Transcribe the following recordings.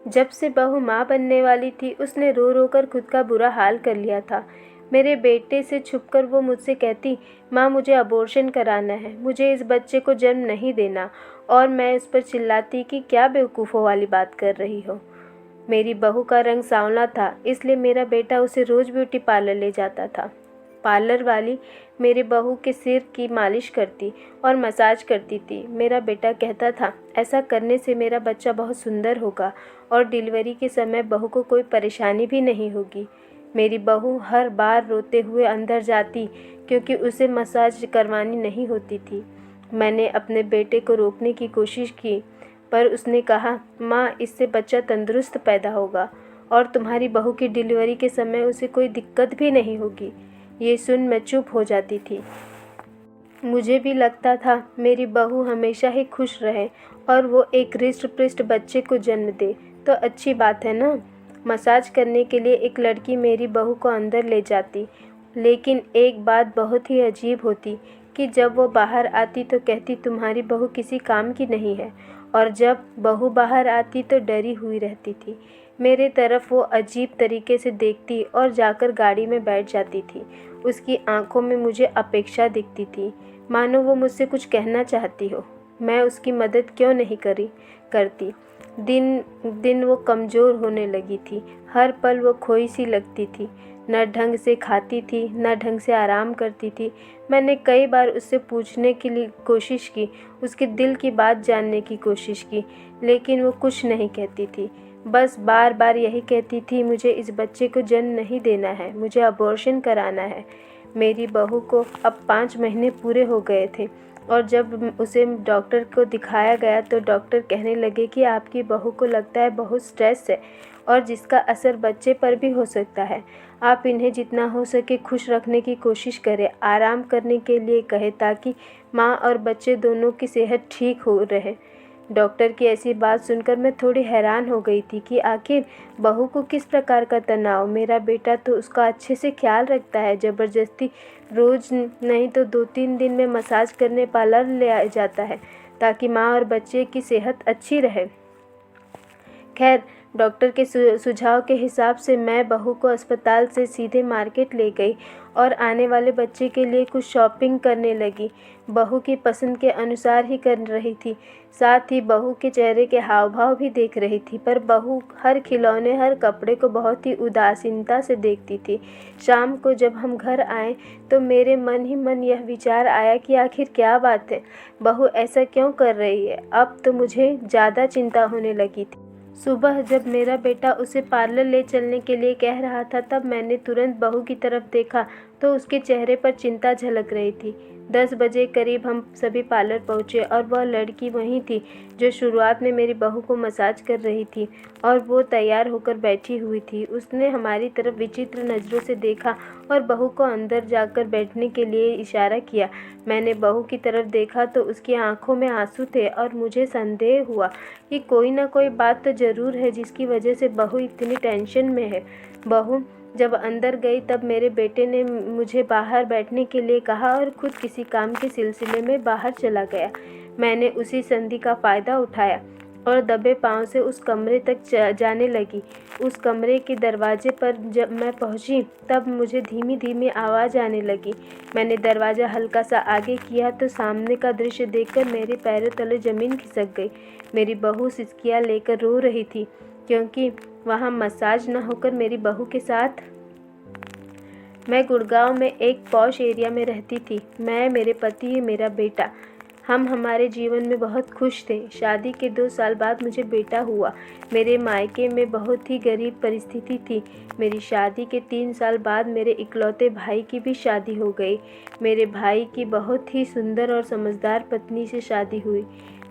जब से बहू माँ बनने वाली थी उसने रो रो कर खुद का बुरा हाल कर लिया था। मेरे बेटे से छुपकर वो मुझसे कहती, माँ मुझे अबॉर्शन कराना है, मुझे इस बच्चे को जन्म नहीं देना। और मैं उस पर चिल्लाती कि क्या बेवकूफ़ों वाली बात कर रही हो। मेरी बहू का रंग सांवला था, इसलिए मेरा बेटा उसे रोज़ ब्यूटी पार्लर ले जाता था। पार्लर वाली मेरे बहू के सिर की मालिश करती और मसाज करती थी। मेरा बेटा कहता था, ऐसा करने से मेरा बच्चा बहुत सुंदर होगा और डिलीवरी के समय बहू को कोई परेशानी भी नहीं होगी। मेरी बहू हर बार रोते हुए अंदर जाती क्योंकि उसे मसाज करवानी नहीं होती थी। मैंने अपने बेटे को रोकने की कोशिश की, पर उसने कहा, माँ इससे बच्चा तंदुरुस्त पैदा होगा और तुम्हारी बहू की डिलीवरी के समय उसे कोई दिक्कत भी नहीं होगी। ये सुन मैं चुप हो जाती थी। मुझे भी लगता था मेरी बहू हमेशा ही खुश रहे और वो एक हृष्ट पुष्ट बच्चे को जन्म दे तो अच्छी बात है ना। मसाज करने के लिए एक लड़की मेरी बहू को अंदर ले जाती, लेकिन एक बात बहुत ही अजीब होती कि जब वो बाहर आती तो कहती तुम्हारी बहू किसी काम की नहीं है, और जब बहू बाहर आती तो डरी हुई रहती थी। मेरे तरफ वो अजीब तरीके से देखती और जाकर गाड़ी में बैठ जाती थी। उसकी आंखों में मुझे अपेक्षा दिखती थी, मानो वो मुझसे कुछ कहना चाहती हो। मैं उसकी मदद क्यों नहीं करती। दिन दिन वो कमज़ोर होने लगी थी। हर पल वो खोई सी लगती थी। न ढंग से खाती थी, न ढंग से आराम करती थी। मैंने कई बार उससे पूछने के लिए कोशिश की, उसके दिल की बात जानने की कोशिश की, लेकिन वो कुछ नहीं कहती थी। बस बार बार यही कहती थी, मुझे इस बच्चे को जन्म नहीं देना है, मुझे अबॉर्शन कराना है। मेरी बहू को अब 5 महीने पूरे हो गए थे और जब उसे डॉक्टर को दिखाया गया तो डॉक्टर कहने लगे कि आपकी बहू को लगता है बहुत स्ट्रेस है और जिसका असर बच्चे पर भी हो सकता है। आप इन्हें जितना हो सके खुश रखने की कोशिश करें, आराम करने के लिए कहें ताकि माँ और बच्चे दोनों की सेहत ठीक हो रहे। डॉक्टर की ऐसी बात सुनकर मैं थोड़ी हैरान हो गई थी कि आखिर बहू को किस प्रकार का तनाव। मेरा बेटा तो उसका अच्छे से ख्याल रखता है, ज़बरदस्ती रोज़ नहीं तो 2-3 दिन में मसाज करने पार्लर ले जाता है ताकि माँ और बच्चे की सेहत अच्छी रहे। खैर, डॉक्टर के सुझाव के हिसाब से मैं बहू को अस्पताल से सीधे मार्केट ले गई और आने वाले बच्चे के लिए कुछ शॉपिंग करने लगी। बहू की पसंद के अनुसार ही कर रही थी, साथ ही बहू के चेहरे के हाव भाव भी देख रही थी, पर बहू हर खिलौने, हर कपड़े को बहुत ही उदासीनता से देखती थी। शाम को जब हम घर आए तो मेरे मन ही मन यह विचार आया कि आखिर क्या बात है, बहू ऐसा क्यों कर रही है। अब तो मुझे ज़्यादा चिंता होने लगी थी। सुबह जब मेरा बेटा उसे पार्लर ले चलने के लिए कह रहा था तब मैंने तुरंत बहू की तरफ देखा तो उसके चेहरे पर चिंता झलक रही थी। 10 बजे करीब हम सभी पार्लर पहुँचे और वह लड़की वहीं थी जो शुरुआत में मेरी बहू को मसाज कर रही थी और वो तैयार होकर बैठी हुई थी। उसने हमारी तरफ विचित्र नज़रों से देखा और बहू को अंदर जाकर बैठने के लिए इशारा किया। मैंने बहू की तरफ देखा तो उसकी आंखों में आंसू थे और मुझे संदेह हुआ कि कोई ना कोई बात तो ज़रूर है जिसकी वजह से बहू इतनी टेंशन में है। बहू जब अंदर गई तब मेरे बेटे ने मुझे बाहर बैठने के लिए कहा और खुद किसी काम के सिलसिले में बाहर चला गया। मैंने उसी संधि का फ़ायदा उठाया और दबे पाँव से उस कमरे तक जाने लगी। उस कमरे के दरवाजे पर जब मैं पहुंची तब मुझे धीमी धीमी आवाज़ आने लगी। मैंने दरवाज़ा हल्का सा आगे किया तो सामने का दृश्य देखकर मेरे पैरों तले ज़मीन खिसक गई। मेरी बहू सिसकियाँ लेकर रो रही थी क्योंकि वहाँ मसाज न होकर मेरी बहू के साथ। मैं गुड़गांव में एक पॉश एरिया में रहती थी। मैं, मेरे पति, मेरा बेटा, हम हमारे जीवन में बहुत खुश थे। शादी के 2 साल बाद मुझे बेटा हुआ। मेरे मायके में बहुत ही गरीब परिस्थिति थी। मेरी शादी के 3 साल बाद मेरे इकलौते भाई की भी शादी हो गई। मेरे भाई की बहुत ही सुंदर और समझदार पत्नी से शादी हुई।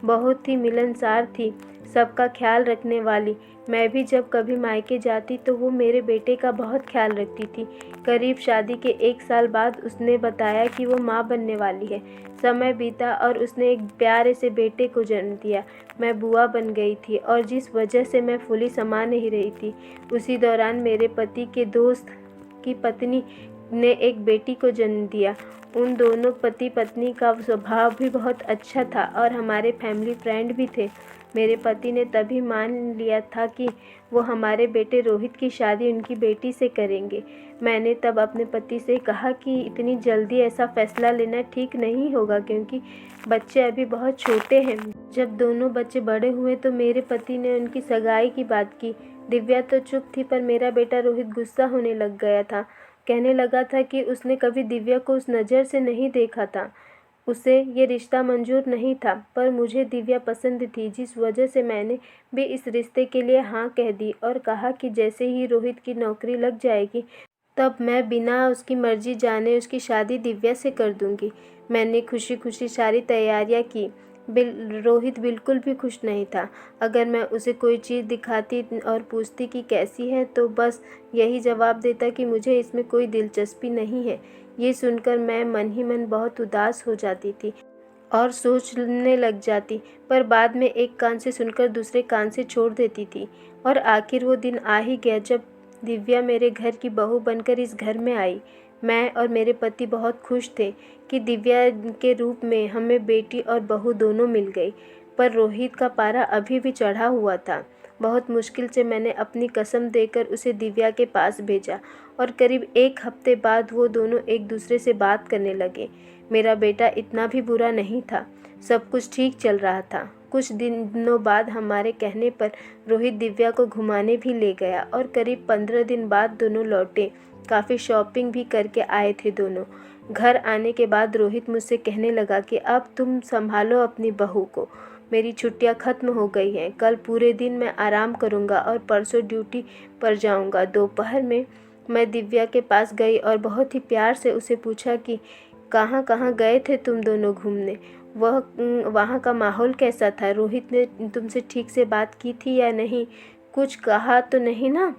बहुत ही मिलनसार थी, सबका ख्याल रखने वाली। मैं भी जब कभी मायके जाती तो वो मेरे बेटे का बहुत ख्याल रखती थी। करीब शादी के 1 साल बाद उसने बताया कि वो माँ बनने वाली है। समय बीता और उसने एक प्यारे से बेटे को जन्म दिया। मैं बुआ बन गई थी और जिस वजह से मैं फुली समा नहीं रही थी, उसी दौरान मेरे पति के दोस्त की पत्नी ने एक बेटी को जन्म दिया। उन दोनों पति पत्नी का स्वभाव भी बहुत अच्छा था और हमारे फैमिली फ्रेंड भी थे। मेरे पति ने तभी मान लिया था कि वो हमारे बेटे रोहित की शादी उनकी बेटी से करेंगे। मैंने तब अपने पति से कहा कि इतनी जल्दी ऐसा फैसला लेना ठीक नहीं होगा, क्योंकि बच्चे अभी बहुत छोटे हैं। जब दोनों बच्चे बड़े हुए तो मेरे पति ने उनकी सगाई की बात की। दिव्या तो चुप थी, पर मेरा बेटा रोहित गुस्सा होने लग गया था। कहने लगा था कि उसने कभी दिव्या को उस नज़र से नहीं देखा था। उसे ये रिश्ता मंजूर नहीं था, पर मुझे दिव्या पसंद थी, जिस वजह से मैंने भी इस रिश्ते के लिए हाँ कह दी और कहा कि जैसे ही रोहित की नौकरी लग जाएगी तब मैं बिना उसकी मर्जी जाने उसकी शादी दिव्या से कर दूंगी। मैंने खुशी खुशी सारी तैयारियां की। रोहित बिल्कुल भी खुश नहीं था। अगर मैं उसे कोई चीज़ दिखाती और पूछती कि कैसी है तो बस यही जवाब देता कि मुझे इसमें कोई दिलचस्पी नहीं है। ये सुनकर मैं मन ही मन बहुत उदास हो जाती थी और सोचने लग जाती, पर बाद में एक कान से सुनकर दूसरे कान से छोड़ देती थी। और आखिर वो दिन आ ही गया जब दिव्या मेरे घर की बहू बनकर इस घर में आई। मैं और मेरे पति बहुत खुश थे कि दिव्या के रूप में हमें बेटी और बहू दोनों मिल गई, पर रोहित का पारा अभी भी चढ़ा हुआ था। बहुत मुश्किल से मैंने अपनी कसम देकर उसे दिव्या के पास भेजा और करीब एक हफ्ते बाद वो दोनों एक दूसरे से बात करने लगे। मेरा बेटा इतना भी बुरा नहीं था, सब कुछ ठीक चल रहा था। कुछ दिनों बाद हमारे कहने पर रोहित दिव्या को घुमाने भी ले गया और करीब 15 दिन बाद दोनों लौटे। काफ़ी शॉपिंग भी करके आए थे दोनों। घर आने के बाद रोहित मुझसे कहने लगा कि अब तुम संभालो अपनी बहू को, मेरी छुट्टियां ख़त्म हो गई हैं। कल पूरे दिन मैं आराम करूंगा और परसों ड्यूटी पर जाऊंगा। दोपहर में मैं दिव्या के पास गई और बहुत ही प्यार से उसे पूछा कि कहाँ कहाँ गए थे तुम दोनों घूमने, वहाँ का माहौल कैसा था, रोहित ने तुमसे ठीक से बात की थी या नहीं, कुछ कहा तो नहीं ना।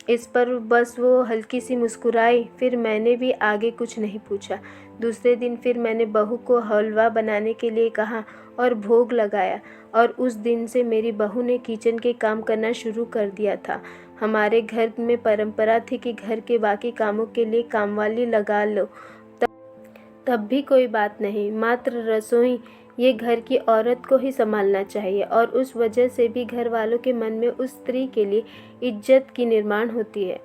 इस पर बस वो हल्की सी मुस्कुराई। फिर मैंने भी आगे कुछ नहीं पूछा। दूसरे दिन फिर मैंने बहू को हलवा बनाने के लिए कहा और भोग लगाया, और उस दिन से मेरी बहू ने किचन के काम करना शुरू कर दिया था। हमारे घर में परंपरा थी कि घर के बाकी कामों के लिए कामवाली लगा लो, तब भी कोई बात नहीं, मात्र रसोई ये घर की औरत को ही संभालना चाहिए, और उस वजह से भी घर वालों के मन में उस स्त्री के लिए इज्जत की निर्माण होती है।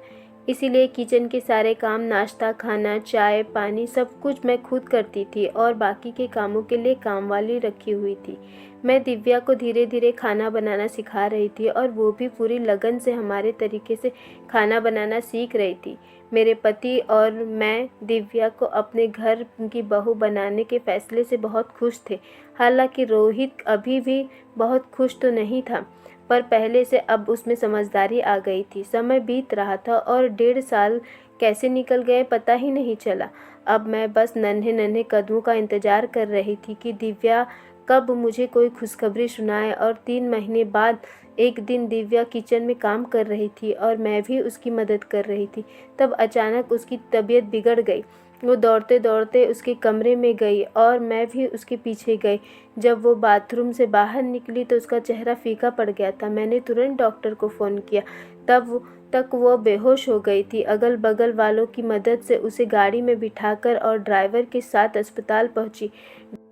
इसीलिए किचन के सारे काम, नाश्ता, खाना, चाय, पानी सब कुछ मैं खुद करती थी और बाकी के कामों के लिए कामवाली रखी हुई थी। मैं दिव्या को धीरे धीरे खाना बनाना सिखा रही थी और वो भी पूरी लगन से हमारे तरीके से खाना बनाना सीख रही थी। मेरे पति और मैं दिव्या को अपने घर की बहू बनाने के फैसले से बहुत खुश थे। हालांकि रोहित अभी भी बहुत खुश तो नहीं था, पर पहले से अब उसमें समझदारी आ गई थी। समय बीत रहा था और 1.5 साल कैसे निकल गए पता ही नहीं चला। अब मैं बस नन्हे नन्हे कदमों का इंतज़ार कर रही थी कि दिव्या कब मुझे कोई खुशखबरी सुनाए। और 3 महीने बाद एक दिन दिव्या किचन में काम कर रही थी और मैं भी उसकी मदद कर रही थी। तब अचानक उसकी तबीयत बिगड़ गई। वो दौड़ते दौड़ते उसके कमरे में गई और मैं भी उसके पीछे गई। जब वो बाथरूम से बाहर निकली तो उसका चेहरा फीका पड़ गया था। मैंने तुरंत डॉक्टर को फ़ोन किया। तब तक वो बेहोश हो गई थी। अगल बगल वालों की मदद से उसे गाड़ी में बिठाकर और ड्राइवर के साथ अस्पताल पहुंची।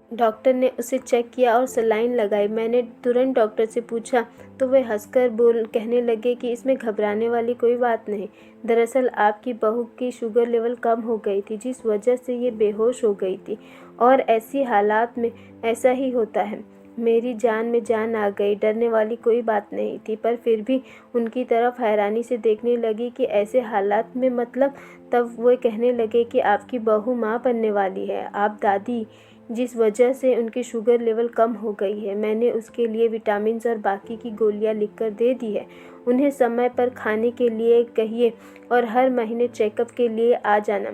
डॉक्टर ने उसे चेक किया और सलाइन लगाई। मैंने तुरंत डॉक्टर से पूछा तो वे हंसकर कहने लगे कि इसमें घबराने वाली कोई बात नहीं। दरअसल आपकी बहू की शुगर लेवल कम हो गई थी, जिस वजह से ये बेहोश हो गई थी, और ऐसी हालात में ऐसा ही होता है। मेरी जान में जान आ गई। डरने वाली कोई बात नहीं थी, पर फिर भी उनकी तरफ हैरानी से देखने लगी कि ऐसे हालात में मतलब। तब वो कहने लगे कि आपकी बहू माँ बनने वाली है, आप दादी, जिस वजह से उनकी शुगर लेवल कम हो गई है। मैंने उसके लिए विटामिन और बाकी की गोलियां लिखकर दे दी है। उन्हें समय पर खाने के लिए कहिए और हर महीने चेकअप के लिए आ जाना।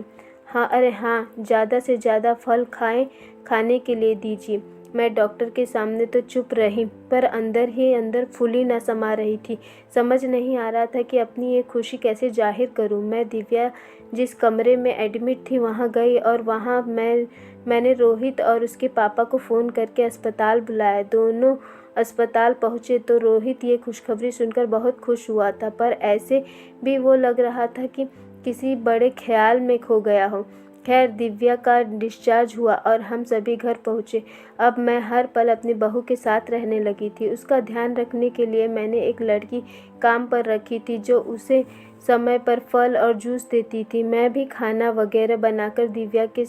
हाँ, अरे हाँ, ज़्यादा से ज़्यादा फल खाने के लिए दीजिए। मैं डॉक्टर के सामने तो चुप रही, पर अंदर ही अंदर फूली न समा रही थी। समझ नहीं आ रहा था कि अपनी ये खुशी कैसे जाहिर करूं। मैं दिव्या जिस कमरे में एडमिट थी वहां गई और वहां मैंने रोहित और उसके पापा को फ़ोन करके अस्पताल बुलाया। दोनों अस्पताल पहुंचे तो रोहित ये खुशखबरी सुनकर बहुत खुश हुआ था, पर ऐसे भी वो लग रहा था कि किसी बड़े ख्याल में खो गया हो। खैर दिव्या का डिस्चार्ज हुआ और हम सभी घर पहुँचे। अब मैं हर पल अपनी बहू के साथ रहने लगी थी। उसका ध्यान रखने के लिए मैंने एक लड़की काम पर रखी थी जो उसे समय पर फल और जूस देती थी। मैं भी खाना वगैरह बनाकर दिव्या के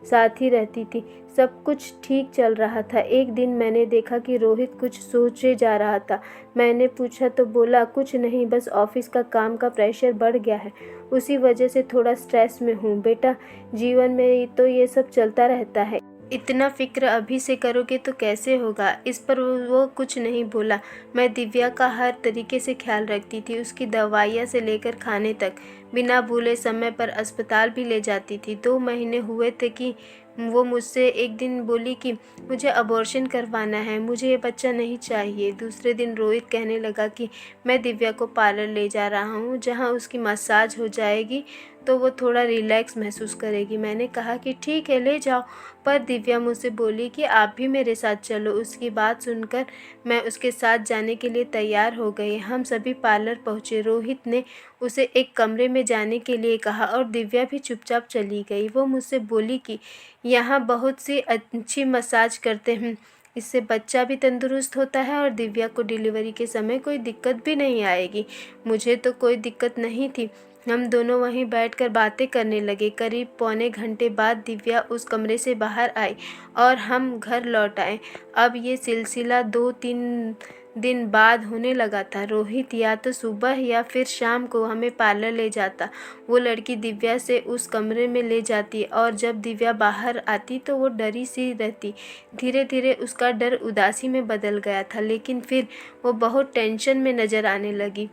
साथ ही रहती थी। सब कुछ ठीक चल रहा था। एक दिन मैंने देखा कि रोहित कुछ सोचे जा रहा था। मैंने पूछा तो बोला कुछ नहीं, बस ऑफिस का काम का प्रेशर बढ़ गया है, उसी वजह से थोड़ा स्ट्रेस में हूँ। बेटा, जीवन में तो ये सब चलता रहता है, इतना फिक्र अभी से करोगे तो कैसे होगा। इस पर वो कुछ नहीं बोला। मैं दिव्या का हर तरीके से ख्याल रखती थी, उसकी दवाइयाँ से लेकर खाने तक। बिना भूले समय पर अस्पताल भी ले जाती थी। 2 महीने हुए थे कि वो मुझसे एक दिन बोली कि मुझे अबॉर्शन करवाना है, मुझे ये बच्चा नहीं चाहिए। दूसरे दिन रोहित कहने लगा कि मैं दिव्या को पार्लर ले जा रहा हूँ, जहाँ उसकी मसाज हो जाएगी तो वो थोड़ा रिलैक्स महसूस करेगी। मैंने कहा कि ठीक है, ले जाओ, पर दिव्या मुझसे बोली कि आप भी मेरे साथ चलो। उसकी बात सुनकर मैं उसके साथ जाने के लिए तैयार हो गई। हम सभी पार्लर पहुँचे। रोहित ने उसे एक कमरे में जाने के लिए कहा और दिव्या भी चुपचाप चली गई। वो मुझसे बोली कि यहाँ बहुत सी अच्छी मसाज करते हैं, इससे बच्चा भी तंदुरुस्त होता है और दिव्या को डिलीवरी के समय कोई दिक्कत भी नहीं आएगी। मुझे तो कोई दिक्कत नहीं थी। हम दोनों वहीं बैठकर बातें करने लगे। करीब पौने घंटे बाद दिव्या उस कमरे से बाहर आई और हम घर लौट आए। अब ये सिलसिला 2-3 दिन बाद होने लगा था। रोहित या तो सुबह या फिर शाम को हमें पार्लर ले जाता। वो लड़की दिव्या से उस कमरे में ले जाती और जब दिव्या बाहर आती तो वो डरी सी रहती। धीरे धीरे उसका डर उदासी में बदल गया था, लेकिन फिर वो बहुत टेंशन में नज़र आने लगी।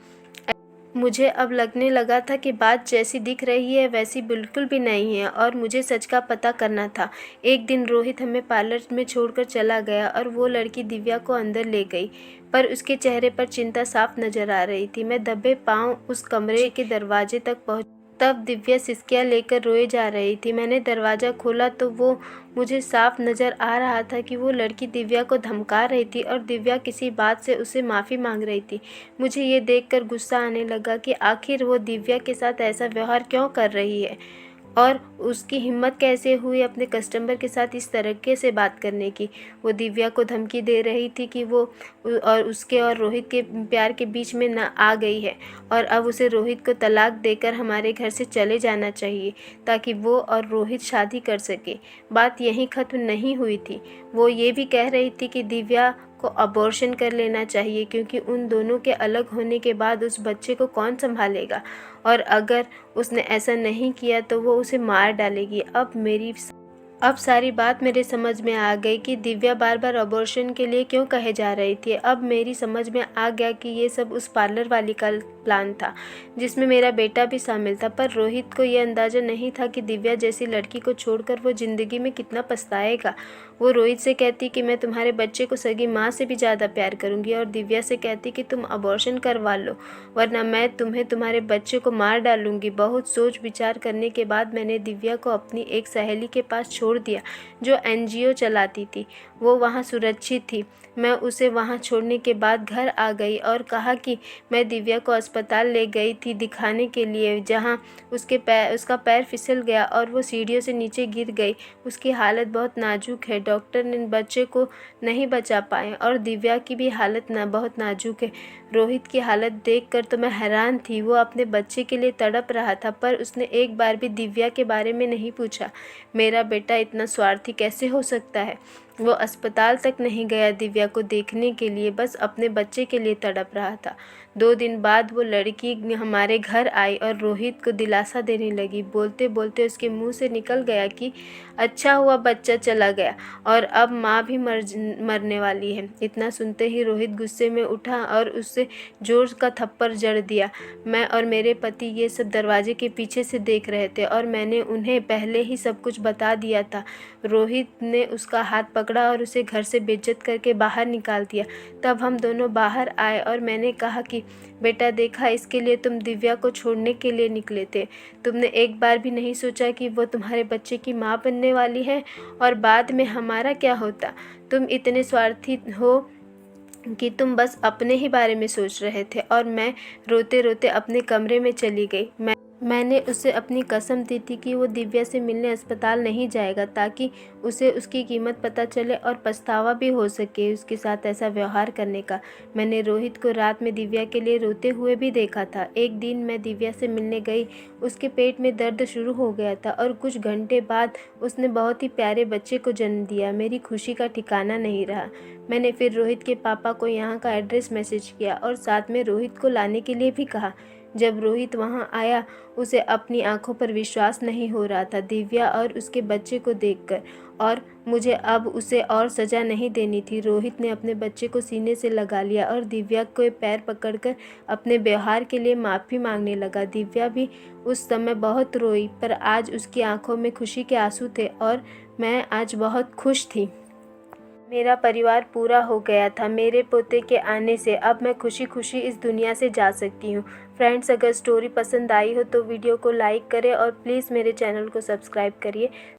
मुझे अब लगने लगा था कि बात जैसी दिख रही है वैसी बिल्कुल भी नहीं है और मुझे सच का पता करना था। एक दिन रोहित हमें पार्लर में छोड़कर चला गया और वो लड़की दिव्या को अंदर ले गई, पर उसके चेहरे पर चिंता साफ नजर आ रही थी। मैं दबे पांव उस कमरे के दरवाजे तक पहुंच, तब दिव्या सिसकियाँ लेकर रोए जा रही थी। मैंने दरवाज़ा खोला तो वो मुझे साफ नज़र आ रहा था कि वो लड़की दिव्या को धमका रही थी और दिव्या किसी बात से उससे माफ़ी मांग रही थी। मुझे ये देखकर गुस्सा आने लगा कि आखिर वो दिव्या के साथ ऐसा व्यवहार क्यों कर रही है और उसकी हिम्मत कैसे हुई अपने कस्टमर के साथ इस तरीके से बात करने की। वो दिव्या को धमकी दे रही थी कि वो और उसके और रोहित के प्यार के बीच में न आ गई है और अब उसे रोहित को तलाक देकर हमारे घर से चले जाना चाहिए ताकि वो और रोहित शादी कर सके। बात यहीं ख़त्म नहीं हुई थी। वो ये भी कह रही थी कि दिव्या को अबॉर्शन कर लेना चाहिए क्योंकि उन दोनों के अलग होने के बाद उस बच्चे को कौन संभालेगा और अगर उसने ऐसा नहीं किया तो वो उसे मार डालेगी। अब सारी बात मेरे समझ में आ गई कि दिव्या बार बार अबॉर्शन के लिए क्यों कहे जा रही थी। अब मेरी समझ में आ गया कि ये सब उस पार्लर वाली का प्लान था जिसमें मेरा बेटा भी शामिल था। पर रोहित को ये अंदाज़ा नहीं था कि दिव्या जैसी लड़की को छोड़कर वो ज़िंदगी में कितना पछताएगा। वो रोहित से कहती कि मैं तुम्हारे बच्चे को सगी माँ से भी ज़्यादा प्यार करूँगी और दिव्या से कहती कि तुम अबॉर्शन करवा लो वरना मैं तुम्हें तुम्हारे बच्चे को मार डालूँगी। बहुत सोच विचार करने के बाद मैंने दिव्या को अपनी एक सहेली के पास छोड़ दिया जो NGO चलाती थी। वो वहाँ सुरक्षित थी। मैं उसे वहाँ छोड़ने के बाद घर आ गई और कहा कि मैं दिव्या को अस्पताल ले गई थी दिखाने के लिए, जहाँ उसका पैर फिसल गया और वो सीढ़ियों से नीचे गिर गई। उसकी हालत बहुत नाजुक है। डॉक्टर ने बच्चे को नहीं बचा पाए और दिव्या की भी हालत बहुत नाजुक है। रोहित की हालत देखकर तो मैं हैरान थी। वो अपने बच्चे के लिए तड़प रहा था पर उसने एक बार भी दिव्या के बारे में नहीं पूछा। मेरा बेटा इतना स्वार्थी कैसे हो सकता है। वो अस्पताल तक नहीं गया दिव्या को देखने के लिए, बस अपने बच्चे के लिए तड़प रहा था। 2 दिन बाद वो लड़की हमारे घर आई और रोहित को दिलासा देने लगी। बोलते बोलते उसके मुंह से निकल गया कि अच्छा हुआ बच्चा चला गया और अब माँ भी मरने वाली है। इतना सुनते ही रोहित गुस्से में उठा और उससे जोर का थप्पड़ जड़ दिया। मैं और मेरे पति ये सब दरवाजे के पीछे से देख रहे थे और मैंने उन्हें पहले ही सब कुछ बता दिया था। रोहित ने उसका हाथ पकड़ा और उसे घर से बेइज्जत करके बाहर निकाल दिया। तब हम दोनों बाहर आए और मैंने कहा कि बेटा देखा, इसके लिए तुम दिव्या को छोड़ने के लिए निकले थे। तुमने एक बार भी नहीं सोचा कि वो तुम्हारे बच्चे की माँ बनने वाली है और बाद में हमारा क्या होता। तुम इतने स्वार्थी हो कि तुम बस अपने ही बारे में सोच रहे थे। और मैं रोते रोते अपने कमरे में चली गई। मैंने उसे अपनी कसम दी थी कि वो दिव्या से मिलने अस्पताल नहीं जाएगा ताकि उसे उसकी कीमत पता चले और पछतावा भी हो सके उसके साथ ऐसा व्यवहार करने का। मैंने रोहित को रात में दिव्या के लिए रोते हुए भी देखा था। एक दिन मैं दिव्या से मिलने गई, उसके पेट में दर्द शुरू हो गया था और कुछ घंटे बाद उसने बहुत ही प्यारे बच्चे को जन्म दिया। मेरी खुशी का ठिकाना नहीं रहा। मैंने फिर रोहित के पापा को यहाँ का एड्रेस मैसेज किया और साथ में रोहित को लाने के लिए भी कहा। जब रोहित वहाँ आया, उसे अपनी आंखों पर विश्वास नहीं हो रहा था दिव्या और उसके बच्चे को देखकर, और मुझे अब उसे और सज़ा नहीं देनी थी। रोहित ने अपने बच्चे को सीने से लगा लिया और दिव्या के पैर पकड़कर अपने व्यवहार के लिए माफ़ी मांगने लगा। दिव्या भी उस समय बहुत रोई, पर आज उसकी आंखों में खुशी के आंसू थे और मैं आज बहुत खुश थी। मेरा परिवार पूरा हो गया था। मेरे पोते के आने से अब मैं खुशी खुशी इस दुनिया से जा सकती हूँ। फ्रेंड्स, अगर स्टोरी पसंद आई हो तो वीडियो को लाइक करें और प्लीज़ मेरे चैनल को सब्सक्राइब करिए।